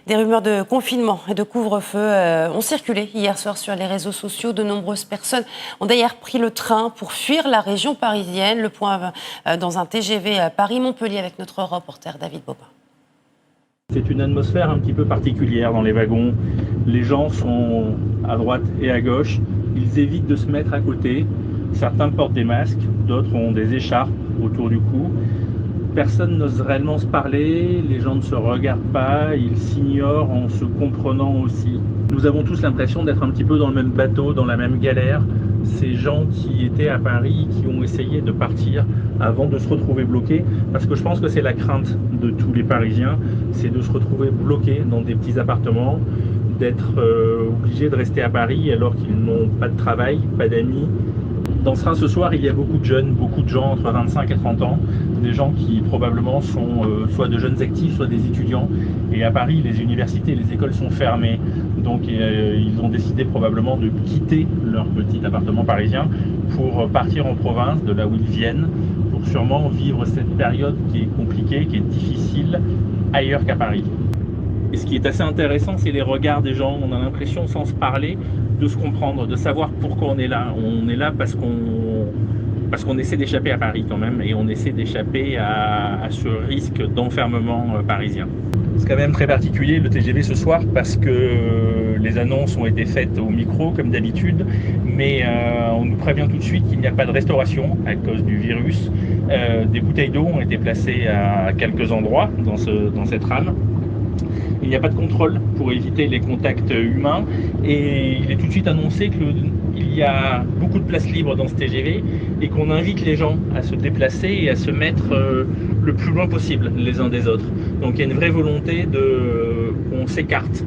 Des rumeurs de confinement et de couvre-feu ont circulé hier soir sur les réseaux sociaux. De nombreuses personnes ont d'ailleurs pris le train pour fuir la région parisienne. Le point dans un TGV Paris-Montpellier avec notre reporter David Bobin. C'est une atmosphère un petit peu particulière dans les wagons. Les gens sont à droite et à gauche. Ils évitent de se mettre à côté. Certains portent des masques, d'autres ont des écharpes autour du cou. Personne n'ose réellement se parler, les gens ne se regardent pas, ils s'ignorent en se comprenant aussi. Nous avons tous l'impression d'être un petit peu dans le même bateau, dans la même galère. Ces gens qui étaient à Paris, qui ont essayé de partir avant de se retrouver bloqués, parce que je pense que c'est la crainte de tous les Parisiens, c'est de se retrouver bloqués dans des petits appartements, d'être obligés de rester à Paris alors qu'ils n'ont pas de travail, pas d'amis. Dans ce train ce soir, il y a beaucoup de jeunes, beaucoup de gens entre 25 et 30 ans, des gens qui probablement sont soit de jeunes actifs, soit des étudiants. Et à Paris, les universités et les écoles sont fermées. Donc ils ont décidé probablement de quitter leur petit appartement parisien pour partir en province, de là où ils viennent, pour sûrement vivre cette période qui est compliquée, qui est difficile ailleurs qu'à Paris. Et ce qui est assez intéressant, c'est les regards des gens. On a l'impression, sans se parler, de se comprendre, de savoir pourquoi on est là. On est là parce qu'on essaie d'échapper à Paris quand même, et on essaie d'échapper à ce risque d'enfermement parisien. C'est quand même très particulier le TGV ce soir parce que les annonces ont été faites au micro comme d'habitude, mais on nous prévient tout de suite qu'il n'y a pas de restauration à cause du virus. Des bouteilles d'eau ont été placées à quelques endroits dans cette rame. Il n'y a pas de contrôle pour éviter les contacts humains et il est tout de suite annoncé qu'il y a beaucoup de places libres dans ce TGV et qu'on invite les gens à se déplacer et à se mettre le plus loin possible les uns des autres. Donc il y a une vraie volonté qu'on s'écarte